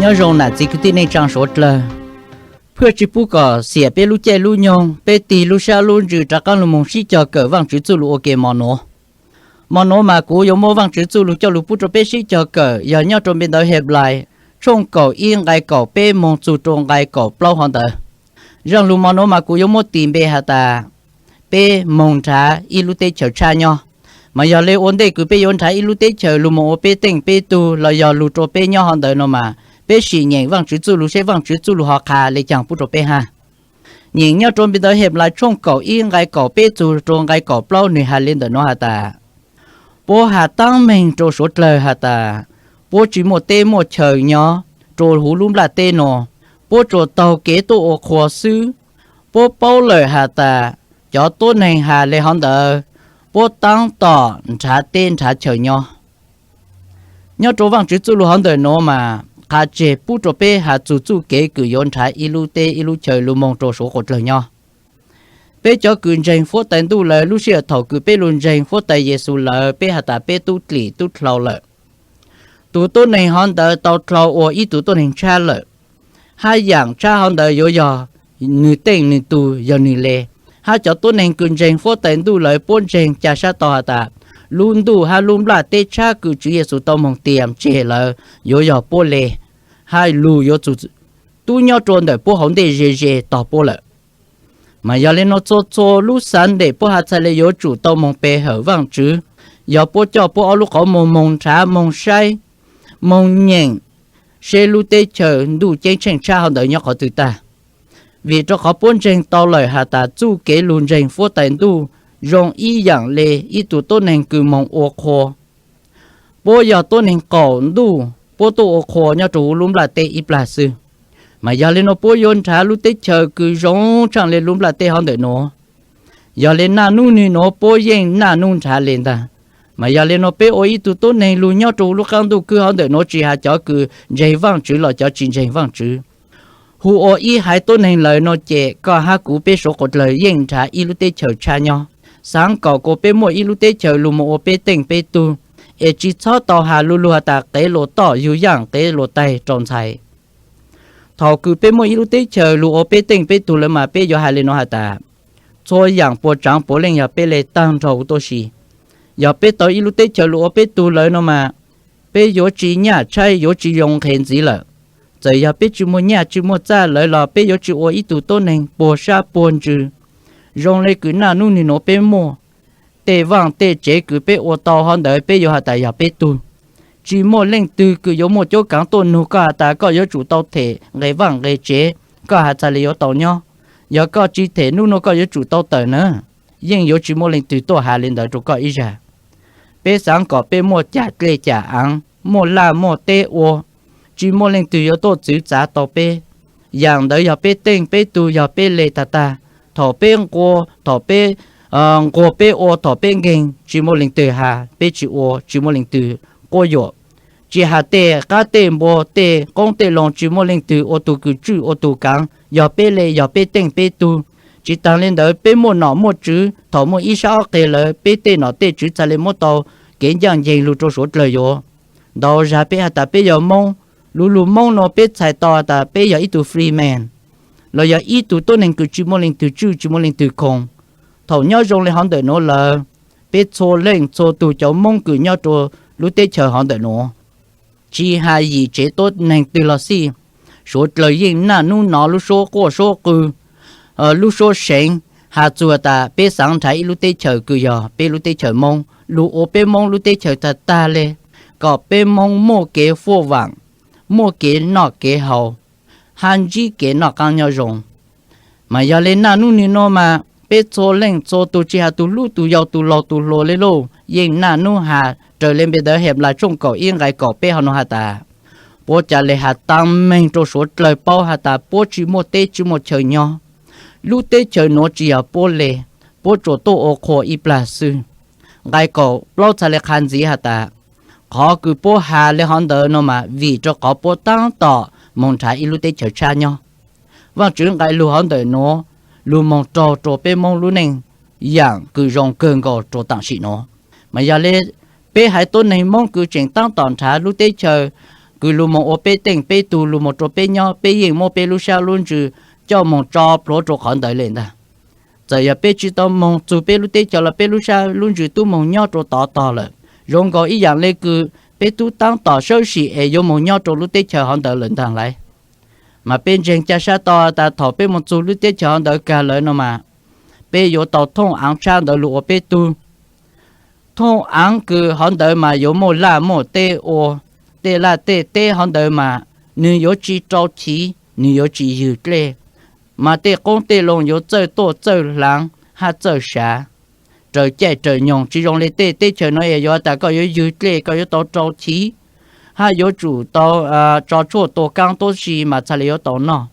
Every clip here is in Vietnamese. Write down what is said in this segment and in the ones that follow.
nhớ rồng là chỉ cái tin này trang số làเพื่อ chỉ bu có xỉa bé lu chơi lu nhông bé tì lu sa lu rử trả con lu mông xí cho cỡ vang chữ chu lu ok mò nó mà cú有mua vang chữ chu lu cho lu bu cho bé xí cho cỡ giờ nhau trong bên đó hẹp lại trong cổ yên gai cổ bé mông chu trong gai cổ bao hoàn tờ rằng lu mò nó mà cú有mua tìm bé hà ta bé mông trả ilu tê chờ cha nhau mà giờ lấy ổn định cứ bé ổn trả ilu tê chờ lu mông bé tỉnh bé tu là giờ lu cho bé nhau hoàn tờ nó mà bé xì nhện vang chữ chu lu sẽ vang chữ chu lu họ khà lấy chẳng bu cho bé ha nhện nhau trong bên đó hẹp lại trong cổ yên gai cổ bé tu trong gai cổ bao nửa hà lên tờ nó hà ta bố hà tăng mình cho số lời hà ta bố chỉ một tê một trời nhỏ rồi hú lúm là tê nọ bố cho tàu kế tổ ở khoa sư bố bao lời hà ta cho tốt này hà lê hòn đờ bố tăng tỏ trả tên trả trời nhỏ nhớ chỗ vang chữ chu lu hòn đờ nó mà hà chế bố cho bé hà chu chu kế cử yon trả ilu tê ilu trời lu mong cho số một lời nhỏ bé cho cử danh phố tận tu lời lu xia thầu cử bé luôn danh phố tại Giêsu lời bé hà ta bé tu lì tu lâu lời tụ tôn này hòn đờ tàu lâu ở ý tụ tôn hình cha lợi hai dạng cha hòn đờ yo yo nữ tên nữ tu yo nữ lệ hai cho tôn này cử danh phố tận tu lời bốn danh cha sa tàu ta luôn tu hai luôn là tê cha cử Chúa Giêsu tàu mong tiệm chế lợi yo yo bốn lệ hai lu yo tu tu nhau tròn đời bốn hòn đê dê dê tàu bốn lợi mà giờ lên nó cho lúc sáng để bố hạt lại có chủ tàu mong bè hở vang chứ giờ bố cho bố lúc có mong trả mong say mong nhện xe lu tê chờ đủ chiến tranh cha họ đợi nhau họ từ ta vì cho họ bốn tranh tàu lời hà ta chu kế luôn tranh phố tận tu rong y dạng lệ y tụ tôn nên cứ mong ô khô bố giờ tôn nên cổ đủ bố tụ ô khô nhau chủ luôn là tê ít là sư mà giờ lên nó bố yon trả lúc tết chờ cứ giống chẳng lên lúc là tết hơn để nó giờ lên na nu ni nó bố yên na nu trả lên ta mà giờ lên nó bé ôi tụ tốt này luôn nhau trụ lúc ăn tụ cứ hơn để nó chỉ hà cho cứ dây vang chữ là cho chỉ dây vang chữ hù ôi hai tốt này lời nó chè có hai cú bé số cột lời yên trả y lúc tết chờ cha nhau sáng cậu cô bé mua y lúc tết chờ luôn một bé tỉnh bé tu chỉ cho tàu hà lu lu hà ta cái lỗ tỏ yêu dạng cái lỗ tay tròn xài thọ cứ bé mua ilu tết chờ lu ở bé tỉnh bé tu lên mà bé giờ hai lên nó hả ta cho dạng bộ trắng bộ lên giờ bé lên tăng trâu to xí giờ bé tới ilu tết chờ lu ở bé tu lên nó mà bé giờ chỉ nhà trai giờ chỉ dùng hiện gì là giờ giờ bé chỉ mua nhà chỉ mua cha lại là bé giờ chỉ ở ít tu to nên bộ sa buồn chứ dùng lấy cứ na nu ni nó bé mua tê vàng tê chế cứ bé ở tàu hơn đợi bé giờ hả ta giờ bé tu chỉ một lần từ cứ có một chỗ cảng tôn nu cả ta có có chủ tàu thể ngày vàng ngày chế có hạt trả lấy tàu nhau giờ có chỉ thể nu nó có chủ tàu tờ nữa nhưng có chỉ một lần từ tổ hà lên đó chủ có ý ra bé sáng có bé một chả lê chả ăn một là một tê ô chỉ một lần từ có tổ chữ giá tàu bé dạng đó giờ bé tên bé tu giờ bé lê ta thọ bé cô thọ bé cô bé ô thọ bé geng chỉ một lần từ hà bé chỉ ô chỉ một lần từ cô yo chỉ hà tê cá tê bò tê con tê lòng chỉ một lần từ ô tô cứ chữ ô tô cảng giờ bé lê giờ bé tên bé tu chỉ tăng lên đó bé một nọ một chữ thọ một ít sao kể lời bé tê nọ tê chữ trả lên một tàu kiến dạng gì lu cho số lời yo đầu ra bé ta bé giờ mong lu mong nó bé xài to ta bé giờ ít tu free man rồi giờ ít tu tôi nên cứ chỉ một lần từ chữ chỉ một lần từ không thọ nhau dùng lên hắn đợi nó là bé cho lên cho tu cháu mong cứ nhau cho lúc tết chờ họ đợi nó chỉ hai gì chế tốt nên từ là gì số lời yên na nu nó lúc số qua số cứ lúc số sáng hà chùa ta bé sáng thấy lúc tết chờ cứ giờ bé lúc tết chờ mong lúc ô bé mong lúc tết chờ ta lê có bé mong mua kế phô vàng mua kế nọ kế hậu hàng gì kế nọ càng nhau rồng mà giờ lên na nu ni nó mà bé cho lên cho tu chỉ hà tu lu tu giàu tu lo lên lô yên na nu hà trở lên bên đó hẹp lại trong cổ yên gai cổ bé họ nó hả ta bố trả lời hả tăng mình cho số lời bao hả ta bố chỉ một tết chỉ một trời nhỏ lúc tết trời nó chỉ ở bố lệ bố cho tô ô khổ ít là sư gai cổ bao trả lời khăn gì hả ta khó cứ bố hà lên hòn đỡ nó mà vì cho có bố tăng tỏ mong trái ít lúc tết trời cha nhau và chuyện gai lu hòn đỡ nó lu mong cho bé mong lu nên dạng cứ rong cơn gò cho tặng sĩ nó mà giờ lên bé hai tôn này mong cứ chuyện tăng tòn trả lúc tết chờ cứ lu một ô bê tên bê tu lu một chỗ bê nhau bê yên một bê lu sao luôn chứ cho một cho pro cho khẩn đợi lên ta giờ giờ bê chỉ tao một chủ bê lu tê cho là bê lu sao luôn chứ tu một nhau cho tỏ rồi rồi có ý dạng lên cứ bê tu tăng tỏ sâu xì ấy dùng một nhau cho lu tê cho khẩn đợi lên thằng lại mà bên trên cha sa to ta thọ bê một chủ lu tê cho khẩn đợi cả lời nó mà bê yo tàu thông ăn chan đợi lu bê tu thông ăn cứ khẩn đợi mà yo một la một tê ô tê là tê khẩn đợi mà nếu yo chỉ trâu chỉ nếu yo chỉ yêu lệ mà tê công tê long yo chơi tổ chơi lăng ha chơi啥trời chạy trời nhung chỉ dùng lấy tê trời nói yo ta có yo yêu lệ có yo tàu trâu chỉ ha yo chủ tàu trò chua tổ căng tổ gì mà cha lấy yo tàu nọ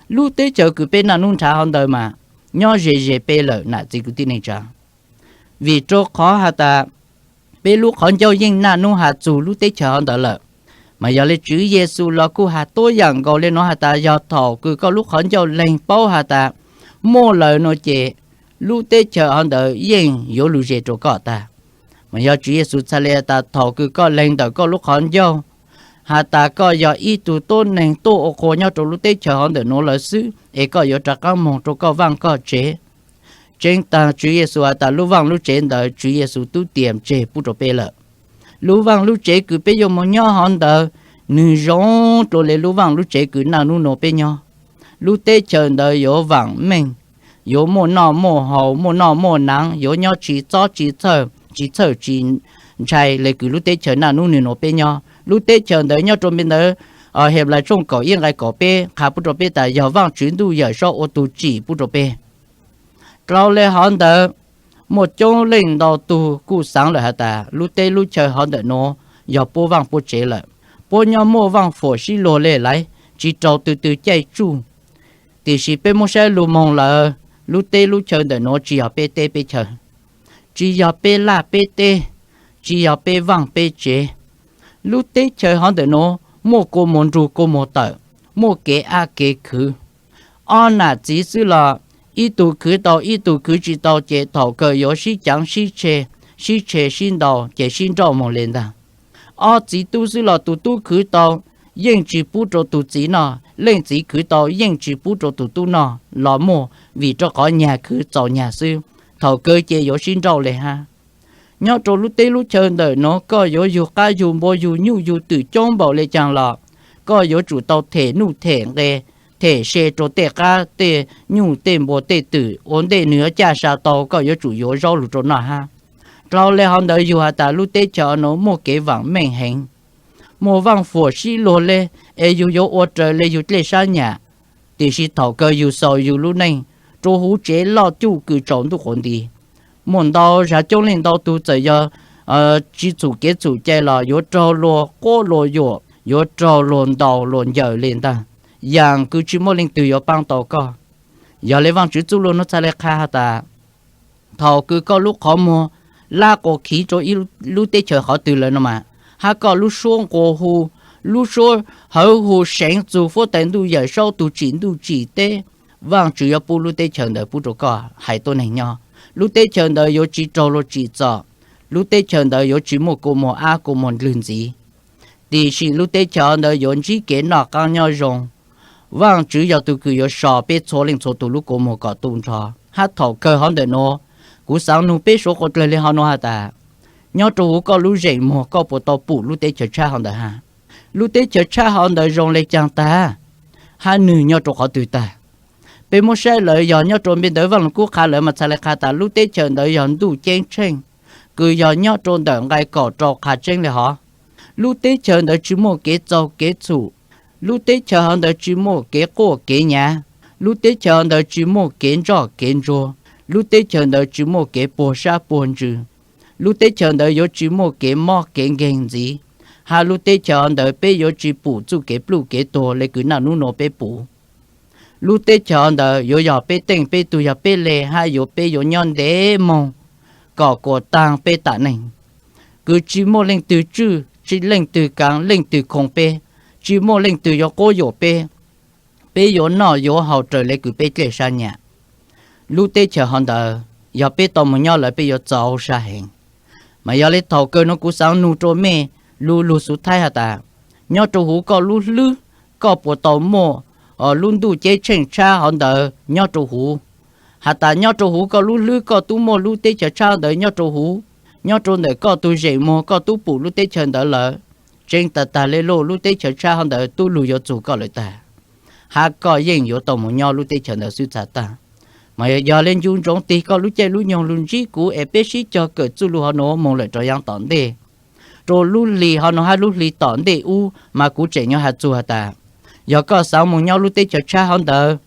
lúc tê trời cứ bên nào nung trà khẩn đợi mà nhau dễ bê lợ nãy chỉ cứ tin này chăng vì chỗ khó ha ta bê lúc khẩn giao yên nãy nung hà chủ lúc tê chờ khẩn đợi lợ mà giờ lấy chữ Giêsu là cô hà tôi rằng gọi lên nó hà ta giờ thọ cứ có lúc khẩn giao lên bao hà ta mua lời nó chè lúc tê chờ khẩn đợi yên yếu lúc dễ chỗ có ta mà giờ chữ Giêsu cha lê ta thọ cứ có lên đợi có lúc khẩn giao hà ta có giờ ít tu tôn nên tu ô cô nhau chỗ lúc tê chờ khẩn đợi nó lợi sư ấy có giờ trả các mong chỗ có vang có chế trên ta Chúa Giêsu ta lúc vang lúc chế đợi Chúa Giêsu tu tiệm chế不着背了lúc vang lúc chế cứ bây giờ một nhau hòn đợi nữ rong rồi lấy lúc vang lúc chế cứ nào nu nộp bên nhau lúc tết chờ đợi yếu vang mình yếu một nọ một hậu một nọ một nắng yếu nhau chỉ cho chỉ thở chỉ chạy lấy cứ lúc tết chờ nào nu nộp bên nhau lúc tết chờ đợi nhau trong bên đó hiệp lại trong cổ yên lại cổ bê khá不着背tại yếu vang chuyến tu yếu sau ô tô chỉ不着背rồi lấy hòn đợi một chỗ linh đầu tu cụ sáng lại hả ta lúc tê lúc chờ hòn đợi nó yếu bố vang bố chế lại bố nhau mua vang phổ xí lô lê lại chỉ trâu từ chạy chu thì chỉ bên một xe lù mong là lúc tê lúc chờ đợi nó chỉ ở bê tê bê chờ chỉ ở bê la bê tê chỉ ở bê vang bê chế lúc tê chờ hòn đợi nó mua cô môn ru cô mô tờ mua kế a kế khứ on là chỉ sư là ít tu khứ chỉ tàu chế thảo cờ yếu sĩ chẳng sĩ chế xin đầu chế xin trâu mong lên ta chỉ tu sư là tu khứ tàu yên chỉ bút cho tu chỉ nọ lên chỉ khứ tàu yên chỉ bút cho tu nọ lọ mồ vì cho có nhà khứ cháu nhà sư thảo cơ chế yếu xin trâu lên ha nhớ cho lúc tê lúc chờ đợi nó có yếu ca yếu bò yếu nhu yếu từ trong bảo lệ chẳng lọ có yếu chủ tàu thể nụ thể nghe thể xe cho tê ca tê nhu tê bò tê tử ổn tê nữa cha sa tàu có yếu chủ yếu rau lụt cho nó ha rau lệ hòn đợi yếu ta lúc tê chờ nó một cái vàng mềm hình một vàng phổ xí lô lê yếu ô trời lê yếu lê sa nhà thì sĩ thảo cơ yếu sầu yếu lúc này cho hú chế lo chú cứ trốn tu hồn đi muốn đâu ra trong lên đâu tu giờ chỉ chủ kế chủ chơi là yếu trâu lô cô lô yếu trâu lồn đầu lồn giờ lên ta yang cứ chỉ muốn lên từ yếu băng tàu co giờ lấy vàng chữ chú lô nó sẽ lấy khai ta thảo cứ có lúc khó mua la cổ khí cho lúc tết chờ họ từ lên mà ha có lúc xuống cổ hù lúc xuống hậu hù sáng chủ phố tận tu giờ sau tu chỉ tê vàng chữ yếu bu lúc tết chờ đợi bu chỗ co hai tôn này nhau lúc tết chờ đợi yếu chỉ trâu lô chỉ cho lúc tết chờ đợi yếu chỉ một cô một a cô một lươn gì thì chỉ lúc tết chờ đợi yếu chỉ kế nọ cao nhau rong vàng chữ yếu tu cứ yếu sò bê cho lên cho tu lúc cô một có tung cho hát thầu cơ họ đợi nó cú sáng nu bê số cột lên họ nó hả ta nhau tu có lúc dậy một có bộ tàu phụ lúc tết chờ cha họ đợi ha lúc tết chờ cha họ đợi rong lên chăng ta hai nữ nhau tu họ từ ta bên một xe lợi giờ nhau trộn bên đỡ vòng quốc khá lợi mà sai lại khá ta lúc tết chờ đợi giờ đủ chen chen cứ giờ nhau trộn đợi ngay cỏ trò khá chen lại họ lúc tết chờ đợi chỉ một cái trâu cái chủ lúc tết chờ đợi chỉ một cái cô cái nhà lúc tết chờ đợi chỉ một cái rò lúc tết chờ đợi chỉ một cái bò sa bồn chữ lúc tết chờ đợi có chỉ một cái mò cái ghen gì hà lúc tết chờ đợi bây giờ chỉ bù chú cái blu cái tổ lấy cứ nào nó bé bù lúc tết chờ đợi có giờ bé tên bé tu giờ bé lệ hay có bé có nhon đế mong có cổ tang bé tạ này cứ chỉ một lên từ chữ chỉ lên từ càng lên từ không bé chỉ một lên từ có cô có bé bé có nọ có hậu trời lấy cứ bé lệ sang nhà lúc tết chờ đợi giờ bé tao một nhau lại bé có cháu sa hình mà giờ lấy thầu cơ nó cũng sáng nu trôi mê lu su thái hả ta nhau trâu hú có lú lư có bộ tàu mò luôn đủ chế chênh cha hòn đờ nhau trâu hú hà ta nhau trâu hú có lú lư có tu mò lú tê chờ cha đờ nhau trâu hú nhau trâu đờ có tu dễ mò có tu bù lú tê chờ đờ lợ trên ta lê lô lú tê chờ cha hòn đờ tu lù yo chủ có lợi ta hà có yên yo tàu mò nhau lú tê chờ đờ sư cha ta mà giờ lên dung rong tì có lú chơi lú nhong lú gì cũ em bé sĩ cho cỡ chú lú họ nó mong lại cho yang tòn đê rồi lú lì họ nó hai lú lì tòn đê u mà cũ trẻ nhau hạt chú hạt ta giờ có sáu mong nhau lú tê chờ cha hòn đờ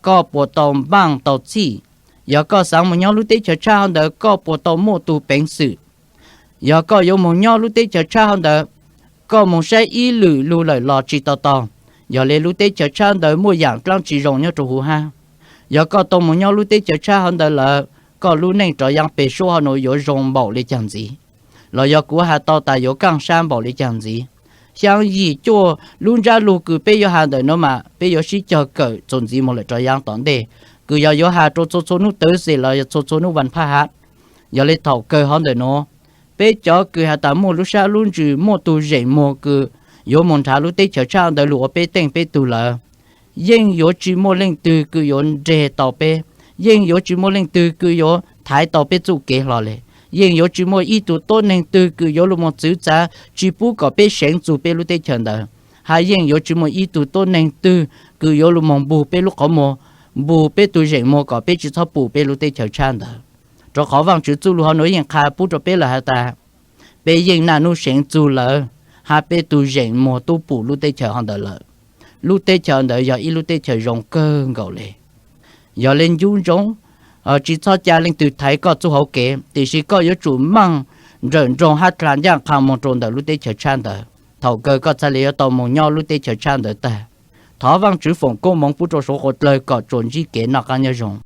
có bộ tàu băng tàu chi giờ có sáu mong nhau lú tê chờ cha hòn đờ có bộ tàu mô tu bén sự giờ có yêu mong nhau lú tê chờ cha hòn đờ có mong sẽ y lử lú lại lò chỉ tàu tàu giờ lên lú tê chờ cha hòn đờ mua dạng trong chỉ rong nhau trâu hú ha giờ có tàu mong nhau lú tê chờ cha hòn đờ là có lú nên cho yang bể số hà nội có rong bảo lấy chẳng gì là giờ của hà tàu tại có căng san bảo lấy chẳng gì像以做路家路个被有下的那么被有些叫个总之么来这样当的，个要有下做努得死了，做努文化下，要来讨个好的喏，被叫个下打么路下路住么都人么个，有蒙查路得瞧查的路被等被堵了，因有只么令对个有这倒被，因有只么令对个有抬倒被做给了嘞。因有只么一度多能对个有了么走在，只不过被神主被路得强的，还因有只么一度多能对个有了么不被路好么，不被对人么个被只操不被路得强强的，这好望只走路好容易看不着被了还的，被因那路神主了，还被对人么都不路得强的了，路得强的要一路得强容更高嘞，要练用中。chỉ cho gia đình từ thấy có chú hậu kế thì chỉ có yếu chủ măng rợn rong hát lan giang khang mong tròn đời lúc tết chờ chan đời thầu cơ có trả lời tàu mong nhau lúc tết chờ chan đời ta thọ văn chữ phụng cô mong phụ trợ số hột lời có tròn gì kế nào cả nhau rong